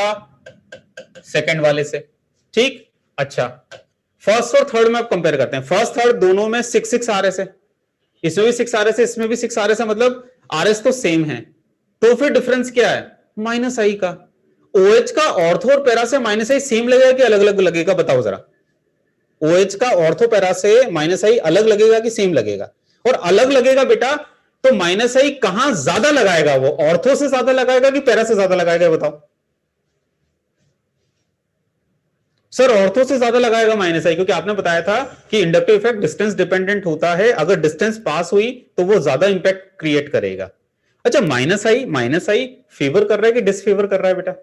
सेकंड वाले से। ठीक, अच्छा, फर्स्ट और थर्ड में आप कंपेयर करते हैं। फर्स्ट थर्ड दोनों में 6 आरएस है, इसमें भी 6 आरएस है, इसमें भी 6 आरएस है, मतलब आरएस तो सेम है। तो फिर डिफरेंस क्या है? माइनस आई का। OH का ऑर्थो और पैरा से माइनस आई सेम लगेगा कि अलग अलग लगेगा? बताओ जरा। OH का ऑर्थो पैरा से माइनस आई अलग लगेगा कि सेम लगेगा? और अलग लगेगा बेटा तो माइनस आई कहां ज्यादा लगाएगा? वो ऑर्थो से ज्यादा लगाएगा कि पैरा से ज्यादा लगाएगा? बताओ सर। ऑर्थो से ज्यादा लगाएगा माइनस आई, क्योंकि आपने बताया था कि इंडक्टिव इफेक्ट डिस्टेंस डिपेंडेंट होता है। अगर डिस्टेंस पास हुई तो वो ज्यादा इंपैक्ट क्रिएट करेगा। अच्छा, माइनस आई फेवर कर रहा है कि डिसफेवर कर रहा है बेटा?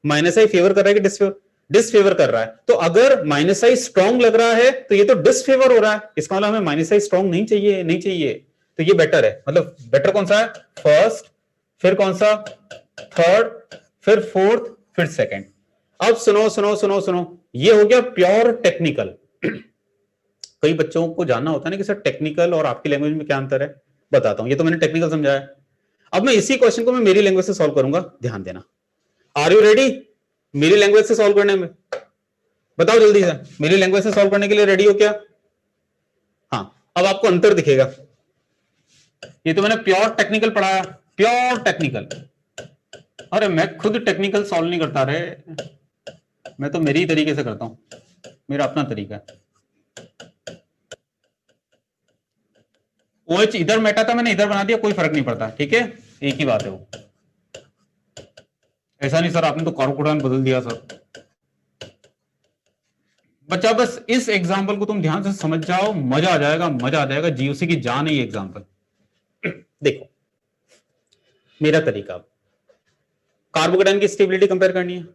माइनस आई फेवर कर रहा है कि डिसफेवर? डिसफेवर कर रहा है। तो अगर माइनस आई स्ट्रॉन्ग लग रहा है तो ये तो डिसफेवर हो रहा है। इसका मतलब हमें माइनस आई स्ट्रॉन्ग नहीं चाहिए, नहीं चाहिए। तो ये बेटर है। मतलब बेटर कौन सा है? फर्स्ट, फिर कौन सा? थर्ड, फिर फोर्थ, फिर सेकंड। अब सुनो सुनो सुनो सुनो, ये हो गया प्योर टेक्निकल। कई बच्चों को जानना होता है ना कि सर टेक्निकल और आपकी लैंग्वेज में क्या अंतर है। बताता हूं, ये तो मैंने टेक्निकल समझाया। अब मैं इसी क्वेश्चन को मैं मेरी लैंग्वेज से सॉल्व करूंगा, ध्यान देना। आर यू रेडी मेरी लैंग्वेज से सॉल्व करने में? बताओ जल्दी से, मेरी लैंग्वेज से सॉल्व करने के लिए रेडी हो क्या? हाँ, अब आपको अंतर दिखेगा। ये तो मैंने प्योर टेक्निकल पढ़ाया, प्योर टेक्निकल। अरे मैं खुद टेक्निकल सॉल्व नहीं करता रे, मैं तो मेरी तरीके से करता हूं, मेरा अपना तरीका है। OH इधर मेटा था, मैंने इधर बना दिया, कोई फर्क नहीं पड़ता, ठीक है, एक ही बात है वो। ऐसा नहीं सर आपने तो कार्बोकेटायन बदल दिया सर। बच्चा बस इस एग्जांपल को तुम ध्यान से समझ जाओ, मजा आ जाएगा, मजा आ जाएगा। जीओसी की जान है ये एग्जांपल। देखो मेरा तरीका, कार्बोकेटायन की स्टेबिलिटी कंपेयर करनी है।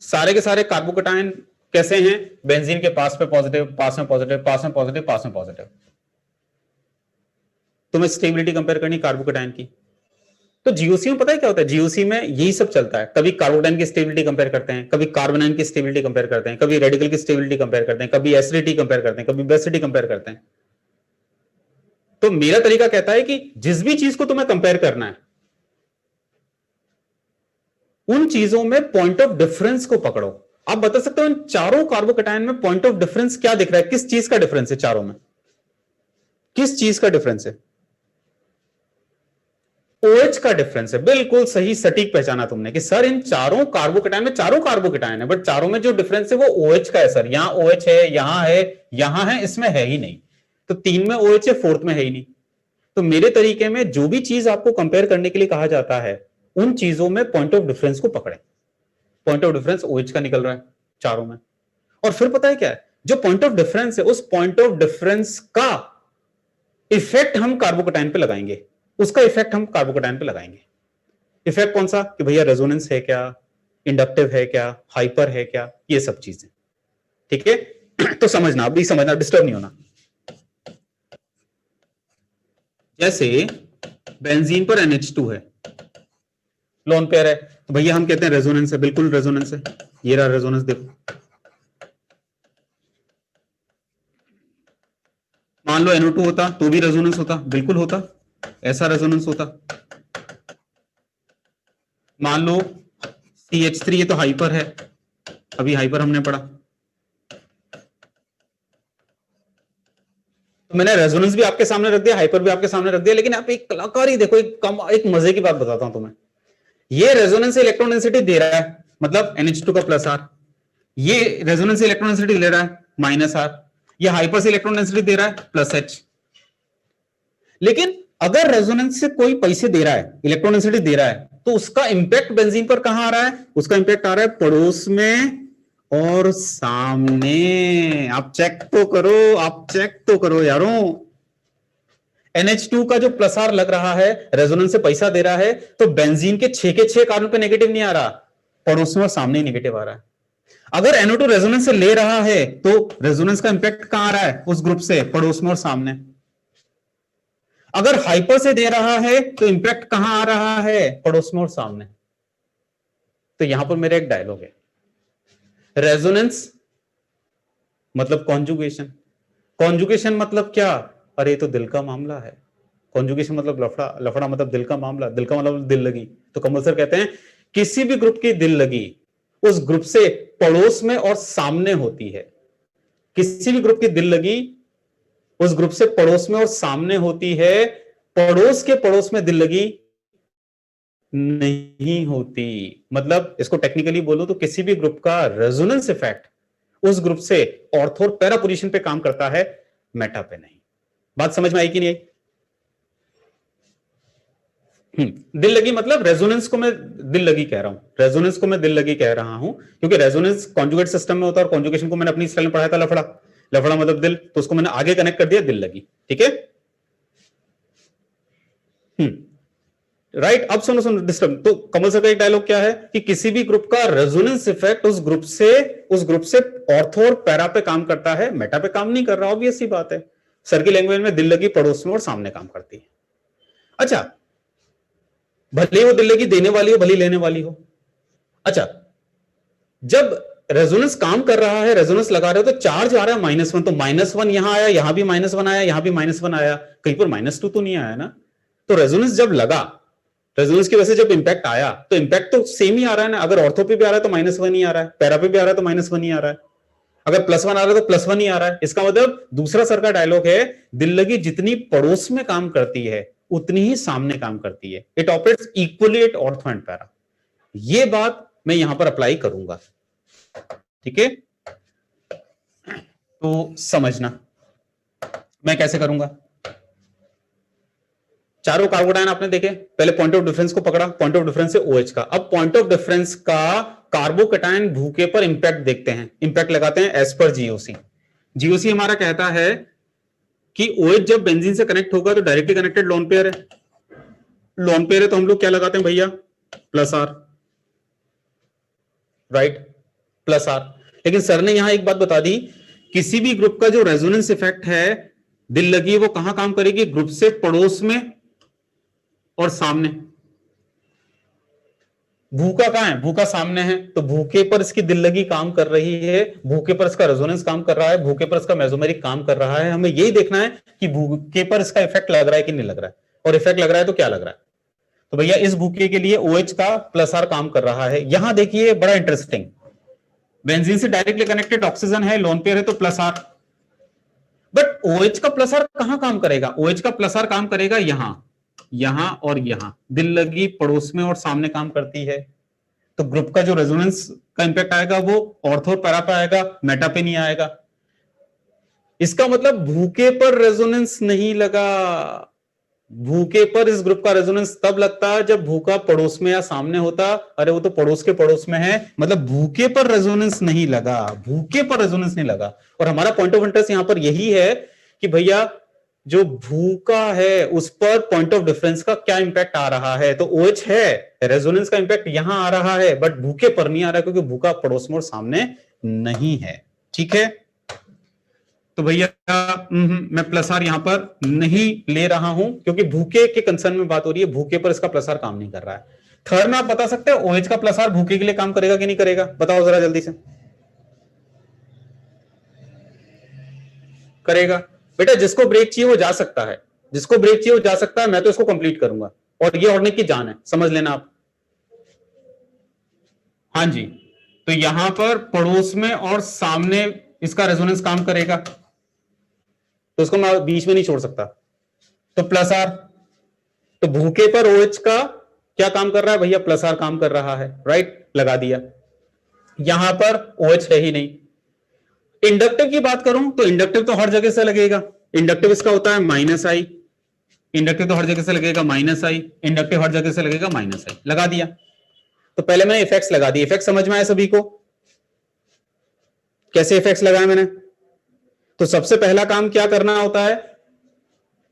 सारे के सारे कार्बोकेटायन कैसे हैं? बेंजीन के पास पे पॉजिटिव, पास में पॉजिटिव, पास में पॉजिटिव, पास में पॉजिटिव। तुम्हें स्टेबिलिटी कंपेयर करनी कार्बोकेटायन की। तो जीओसी में पता है क्या होता है? जीओसी में यही सब चलता है। कभी कार्बोकेटायन की स्टेबिलिटी कंपेयर करते हैं, कभी कार्बोनाइन की स्टेबिलिटी कंपेयर करते हैं, कभी रेडिकल की स्टेबिलिटी कंपेयर करते हैं, कभी एसिडिटी कंपेयर करते हैं, कभी बेसिडिटी कंपेयर करते हैं। तो मेरा तरीका कहता है कि जिस भी चीज को तुम्हें कंपेयर करना है, उन चीजों में पॉइंट ऑफ डिफरेंस को पकड़ो। आप बता सकते हो इन चारों कार्बोकेटायन में पॉइंट ऑफ डिफरेंस क्या दिख रहा है? किस चीज का डिफरेंस है चारों में? किस चीज का डिफरेंस है? OH का डिफरेंस है। बिल्कुल सही, सटीक पहचाना तुमने कि सर इन चारों कार्बोकेटायन में, चारों कार्बोकेटायन है, बट चारों में जो डिफरेंस है वो OH का है सर। यहां OH है, यहां है, यहां है, इसमें है ही नहीं। तो 3 में OH है, 4th में है ही नहीं। तो मेरे तरीके में जो भी चीज आपको कंपेयर करने के लिए कहा जाता है, उन चीजों में पॉइंट ऑफ डिफरेंस को पकड़े। पॉइंट ऑफ डिफरेंस OH का निकल रहा है चारों में। और फिर पता है क्या है? जो पॉइंट ऑफ डिफरेंस है, उस पॉइंट ऑफ डिफरेंस का इफेक्ट हम कार्बोकेटायन पे लगाएंगे। उसका इफेक्ट हम कार्बोकेटायन पे लगाएंगे। इफेक्ट कौन सा? कि भैया रेजोनेंस है क्या, इंडक्टिव है क्या, हाइपर है क्या, ये सब चीजें। ठीक है, तो समझना, अभी समझना, डिस्टर्ब नहीं होना। जैसे बेंजीन पर NH2 है, लोन पेयर है, तो भैया हम कहते हैं रेजोनेंस है। बिल्कुल रेजोनेंस है, ये रहा रेजोनेंस, देखो। मान लो NO2 होता तो भी रेजोनेंस होता, बिल्कुल होता, ऐसा रेजोनेंस होता। मान लो CH3, ये तो हाइपर है, अभी हाइपर हमने पढ़ा, तो मैंने रेजोनेंस भी आपके सामने रख दिया, हाइपर भी आपके सामने रख दिया। लेकिन आप एक कलाकारी देखो, एक मजे की बात बताता हूं तुम्हें। ये रेजोनेंस इलेक्ट्रॉन डेंसिटी दे रहा है, मतलब NH2 का +R। ये रेजोनेंस इलेक्ट्रॉन डेंसिटी ले रहा है -R। ये हाइपर से इलेक्ट्रॉन डेंसिटी दे रहा है +H। लेकिन अगर रेजोनेंस से कोई पैसे दे रहा है, इलेक्ट्रॉन डेंसिटी दे रहा है, तो उसका इंपैक्ट बेंजीन पर कहां आ रहा है? उसका इंपैक्ट आ रहा है पड़ोस में और सामने। आप चेक तो करो, आप चेक तो करो यारों। NH2 का जो +R लग रहा है, रेजोनेंस से पैसा दे रहा है, तो बेंजीन के 6 के 6 कार्बन पे नेगेटिव नहीं आ रहा, पड़ोस में और सामने ही नेगेटिव आ रहा है। अगर NO2 रेजोनेंस से ले रहा है, तो रेजोनेंस का इंपैक्ट कहां आ रहा है? उस ग्रुप से, पड़ोस में और सामने। अगर हाइपर से दे रहा है, तो इंपैक्ट कहां आ रहा है? पड़ोस में और सामने। तो यहां पर मेरा एक डायलॉग है, रेजोनेंस मतलब कॉन्जुगेशन। कॉन्जुगेशन मतलब क्या? अरे तो दिल का मामला है। कॉन्जुगेशन मतलब लफड़ा, लफड़ा मतलब दिल का मामला, दिल का मतलब दिल लगी। तो कमल सर कहते हैं किसी भी ग्रुप की दिल लगी उस ग्रुप से पड़ोस में और सामने होती है। किसी भी ग्रुप की दिल लगी उस ग्रुप से पड़ोस में और सामने होती है, पड़ोस के पड़ोस में दिल लगी नहीं होती। मतलब इसको टेक्निकली बोलो तो किसी भी ग्रुप का रेजोनेंस इफेक्ट उस ग्रुप से ऑर्थो और पैरा पोजीशन पे काम करता है, मेटा पे नहीं। बात समझ में आई कि नहीं आई? दिल लगी मतलब रेजोनेंस को मैं दिल लगी कह रहा हूं, रेजोनेंस को मैं दिल लगी कह रहा हूं, क्योंकि रेजोनेंस कॉन्जुगेट सिस्टम में होता है और कॉन्जुगेशन को मैंने अपनी स्टाइल में पढ़ाया था लफड़ा। लफड़ा मतलब दिल, तो उसको मैंने आगे कनेक्ट कर दिया, दिल लगी। ठीक है, राइट। अब सुनो सुनो, डिस्टर्ब। तो कमल सर का एक डायलॉग क्या है कि किसी भी ग्रुप का रेजोनेंस इफेक्ट उस ग्रुप से ऑर्थो और पैरा पे काम करता है, मेटा पे काम नहीं कर रहा। ऑब्वियस सी बात है, सर की लैंग्वेज में दिल लगी पड़ोस में और सामने काम करती है। अच्छा, भले वो दिल लगी देने वाली हो, भले लेने वाली हो। अच्छा, जब रेजोनेंस काम कर रहा है, रेजोनेंस लगा रहे हो तो चार्ज आ रहा है -1, तो -1 यहां आया, यहां भी -1 आया, यहां भी -1 आया, कहीं पर -2 तो नहीं आया ना। तो रेजोनेंस जब लगा, रेजोनेंस की वजह से जब इंपैक्ट आया तो इंपैक्ट तो सेम ही आ रहा है ना। अगर ऑर्थो पे भी आ रहा है तो -1 ही आ रहा है, पैरा पे भी आ रहा है तो -1 ही आ रहा है, अगर +1 आ रहा है तो +1 ही आ रहा है। इसका मतलब दूसरा सर का डायलॉग है, दिल लगी जितनी पड़ोस में काम करती है उतनी ही सामने काम करती है। It operates equally at ortho and para. ये बात मैं यहां पर अप्लाई करूंगा, ठीक है। तो समझना मैं कैसे करूंगा। चारों कार्बोडाइन आपने देखे, पहले पॉइंट ऑफ डिफरेंस को पकड़ा, पॉइंट ऑफ डिफरेंस है OH का। अब पॉइंट ऑफ डिफरेंस का कार्बोकैटायन भूखे पर इंपैक्ट देखते हैं, इंपैक्ट लगाते हैं एज पर GOC। GOC हमारा कहता है कि OH जब बेंजीन से कनेक्ट होगा तो डायरेक्टली कनेक्टेड लोन पेयर है, लोन पेयर है तो हम लोग क्या लगाते हैं भैया, +R, राइट, +R। लेकिन सर ने यहां एक बात बता दी, किसी भी ग्रुप का जो रेजोनेंस इफेक्ट है, दिल लगी, वो कहां काम करेगी, ग्रुप से पड़ोस में और सामने। भूखा कहां है, भूखा सामने है, तो भूखे पर इसकी दिल लगी काम कर रही है, भूखे पर इसका रेजोनेंस काम कर रहा है, भूखे पर इसका मेसोमेरिक काम कर रहा है। हमें यही देखना है कि भूखे पर इसका इफेक्ट लग रहा है कि नहीं लग रहा है, और इफेक्ट लग रहा है तो क्या लग रहा है। तो भैया इस भूखे के लिए OH का +R काम कर रहा है। यहां देखिए बड़ा इंटरेस्टिंग, बेंजीन से डायरेक्टली कनेक्टेड ऑक्सीजन है, लोन पेयर है तो +R, बट OH का +R कहां काम करेगा, OH का +R काम करेगा यहां, यहां और यहां, दिल लगी पड़ोस में और सामने काम करती है। तो ग्रुप का जो रेजोनेंस का इंपैक्ट आएगा वो ऑर्थो और पैरा पे आएगा, मेटा पे नहीं आएगा। इसका मतलब भूखे पर रेजोनेंस नहीं लगा। भूखे पर इस ग्रुप का रेजोनेंस तब लगता है जब भूखा पड़ोस में या सामने होता। अरे वो तो पड़ोस के पड़ोस में है, मतलब भूखे पर रेजोनेंस नहीं लगा, भूखे पर रेजोनेंस नहीं लगा। और हमारा पॉइंट ऑफ इंटरेस्ट यहां पर यही है कि भैया जो भूखा है उस पर पॉइंट ऑफ डिफरेंस का क्या इंपैक्ट आ रहा है। तो OH है, रेजोनेंस का इंपैक्ट यहां आ रहा है, बट भूखे पर नहीं आ रहा क्योंकि भूखा पड़ोस में और सामने नहीं है, ठीक है। तो भैया मैं +R यहां पर नहीं ले रहा हूं क्योंकि भूखे के कंसर्न में बात हो रही है, भूखे पर इसका +R काम नहीं कर रहा है। थर्ड में आप बता सकते हैं OH का +R भूखे के लिए काम करेगा कि नहीं करेगा, बताओ जरा जल्दी से। करेगा। बेटा जिसको ब्रेक चाहिए वो जा सकता है, जिसको ब्रेक चाहिए वो जा सकता है, मैं तो इसको कंप्लीट करूंगा और ये ऑर्गेनिक की जान है, समझ लेना आप। हाँ जी, तो यहां पर पड़ोस में और सामने इसका रेजोनेंस काम करेगा, तो इसको मैं बीच में नहीं छोड़ सकता, तो +R। तो भूखे पर OH का क्या काम कर रहा है भैया, +R काम कर रहा है, राइट, लगा दिया। यहां पर OH है ही नहीं। इंडक्टिव की बात करूं तो इंडक्टिव तो हर जगह से लगेगा, इंडक्टिव इसका होता है -I, इंडक्टिव तो हर जगह से लगेगा -I, इंडक्टिव हर जगह से लगेगा -I, लगा दिया। तो पहले मैंने इफेक्ट्स लगा दिए, इफेक्ट समझ में आए सभी को, कैसे इफेक्ट्स लगाए मैंने। तो सबसे पहला काम क्या करना होता है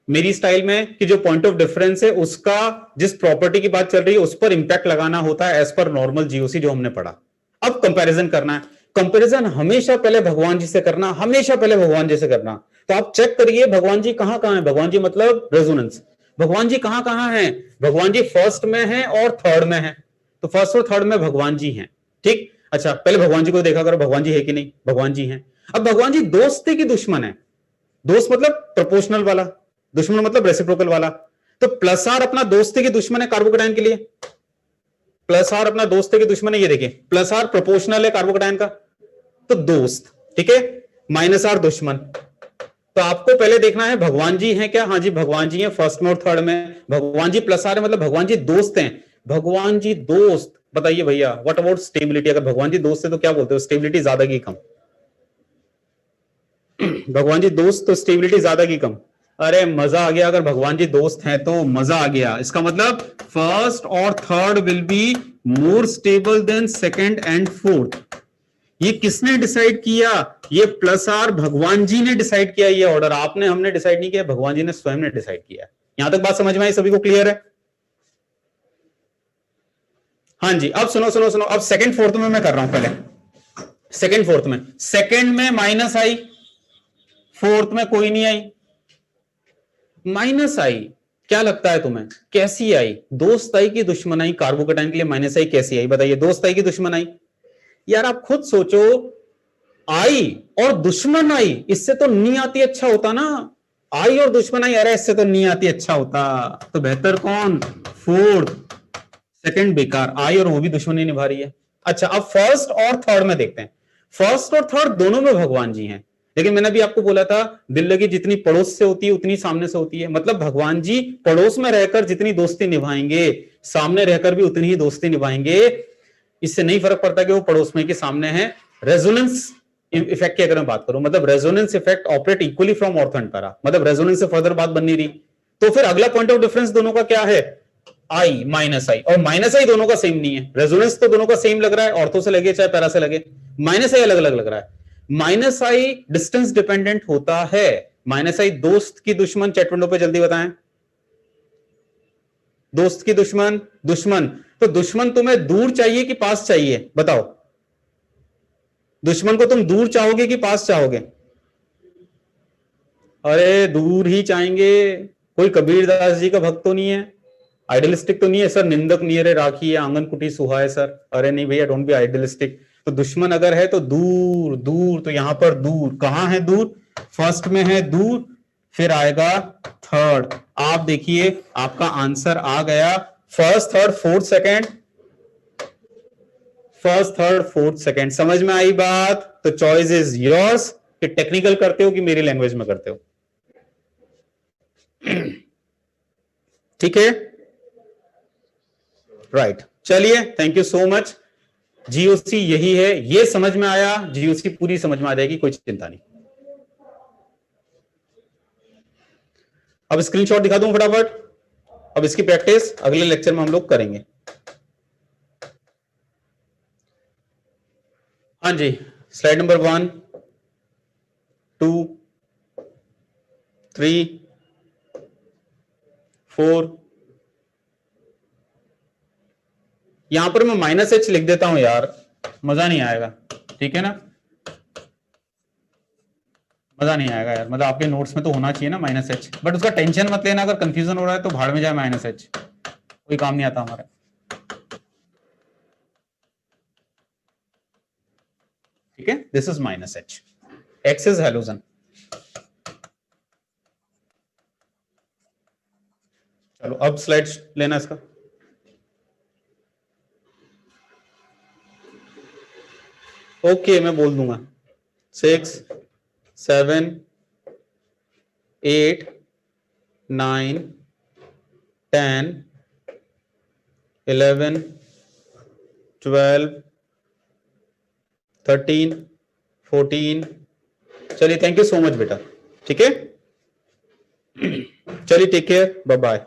मेरी स्टाइल में कि जो पॉइंट ऑफ डिफरेंस है उसका जिस प्रॉपर्टी की बात चल रही है उस पर इंपैक्ट लगाना होता है एज पर नॉर्मल GOC जो हमने पढ़ा। अब कंपैरिजन करना है, कंपैरिजन हमेशा पहले भगवान जी से करना, हमेशा पहले भगवान जी से करना। तो आप चेक करिए भगवान जी कहां कहां है, भगवान जी मतलब रेजोनेंस, भगवान जी कहां कहां है, भगवान जी फर्स्ट में है और थर्ड में है, तो फर्स्ट और थर्ड में भगवान जी हैं, ठीक। अच्छा पहले भगवान जी को देखा करो, भगवान जी है कि नहीं, भगवान जी हैं। अब भगवान जी दोस्त है कि दुश्मन है, दोस्त मतलब प्रोपोर्शनल वाला, दुश्मन मतलब रेसिप्रोकल वाला। तो +R अपना दोस्त है कि दुश्मन है कार्बोकैटायन के लिए, +R अपना दोस्त है कि दुश्मन है, ये देखिए +R प्रोपोर्शनल है कार्बोकैटायन का, तो दोस्त, ठीक है, -R दुश्मन। तो आपको पहले देखना है भगवान जी हैं क्या, हाँ जी भगवान जी हैं फर्स्ट में और थर्ड में, भगवान जी +R है मतलब भगवान जी दोस्त हैं, भगवान जी दोस्त। बताइए भैया व्हाट अबाउट स्टेबिलिटी, अगर भगवान जी दोस्त है तो क्या बोलते हो, स्टेबिलिटी ज्यादा की कम, भगवान जी दोस्त तो स्टेबिलिटी ज्यादा की कम। अरे मजा आ गया, अगर भगवान जी दोस्त हैं तो मजा आ गया। इसका मतलब फर्स्ट और third will be more stable then second and fourth. ये किसने डिसाइड किया, ये +R भगवान जी ने डिसाइड किया, ये ऑर्डर आपने हमने डिसाइड नहीं किया, भगवान जी ने स्वयं ने डिसाइड किया। यहां तक बात समझ में आई सभी को, क्लियर है। हाँ जी अब सुनो सुनो सुनो, अब सेकंड फोर्थ में मैं कर रहा हूं, पहले सेकंड फोर्थ में, सेकंड में -I, फोर्थ में कोई नहीं आई, -I। क्या लगता है तुम्हें कैसी आई, दोस्त आई कि दुश्मन आई, कार्बोकैटायन के लिए -I कैसी आई, बताइए दोस्त आई कि दुश्मन आई। यार आप खुद सोचो, आई और दुश्मन आई, इससे तो नहीं आती अच्छा होता ना। आई और दुश्मन आई, अरे इससे तो नहीं आती अच्छा होता, तो बेहतर कौन, फोर्थ। सेकंड बेकार, आई और वो भी दुश्मनी निभा रही है। अच्छा अब फर्स्ट और थर्ड में देखते हैं। फर्स्ट और थर्ड दोनों में भगवान जी हैं, लेकिन मैंने भी आपको बोला था दिल लगी जितनी पड़ोस से होती है उतनी सामने से होती है। मतलब भगवान जी पड़ोस में रहकर जितनी दोस्ती निभाएंगे, सामने रहकर भी उतनी ही दोस्ती निभाएंगे। इससे नहीं फर्क पड़ता कि वो पड़ोस में कि सामने है। रेजोनेंस इफेक्ट की अगर मैं बात करूं, मतलब resonance effect operate equally from ortho and para, मतलब रेजोनेंस से फर्दर बात बन नहीं रही। तो फिर अगला पॉइंट ऑफ डिफरेंस दोनों का क्या है, आई माइनस आई, और माइनस आई दोनों का सेम नहीं है। रेजोनेंस तो दोनों का सेम लग रहा है, ऑर्थो से लगे चाहे पैरा से लगे, माइनस आई अलग अलग लग रहा है। माइनस आई डिस्टेंस डिपेंडेंट होता है। माइनस आई दोस्त की दुश्मन, चैट विंडो पे जल्दी बताएं, दोस्त की दुश्मन, दुश्मन। तो दुश्मन तुम्हें दूर चाहिए कि पास चाहिए, बताओ। दुश्मन को तुम दूर चाहोगे कि पास चाहोगे? अरे दूर ही चाहेंगे। कोई कबीरदास जी का भक्त तो नहीं है, आइडियलिस्टिक तो नहीं है सर, निंदक नियरे राखी है आंगन कुटी सुहाए सर। अरे नहीं भैया, डोंट बी आइडियलिस्टिक। तो दुश्मन अगर है तो दूर दूर, तो यहां पर दूर कहां है, दूर फर्स्ट में है दूर, फिर आएगा थर्ड। आप देखिए आपका आंसर आ गया, first third fourth second, first third fourth second. समझ में आई बात? तो चॉइस इज योर्स, कि टेक्निकल करते हो कि मेरी लैंग्वेज में करते हो। ठीक है, राइट। चलिए, thank you so much. GOC यही है, ये समझ में आया, जीओसी पूरी समझ में आ जाएगी, कोई चिंता नहीं। अब स्क्रीनशॉट दिखा दूं फटाफट। अब इसकी प्रैक्टिस अगले लेक्चर में हम लोग करेंगे। हाँ जी, स्लाइड नंबर 1, 2, 3, 4। यहां पर मैं -h लिख देता हूं यार, मजा नहीं आएगा, ठीक है ना? मजा नहीं आएगा यार, मतलब आपके नोट्स में तो होना चाहिए ना -h, बट उसका टेंशन मत लेना, अगर कंफ्यूजन हो रहा है तो भाड़ में जाए -h, कोई काम नहीं आता हमारा। ठीक है, this is -h, x is halogen. चलो अब स्लाइड लेना इसका। ओके मैं बोल दूंगा 6, 7, 8, 9, 10, 11, 12, 13, 14। चलिए थैंक यू सो मच बेटा, ठीक है। चलिए टेक केयर, बाय बाय।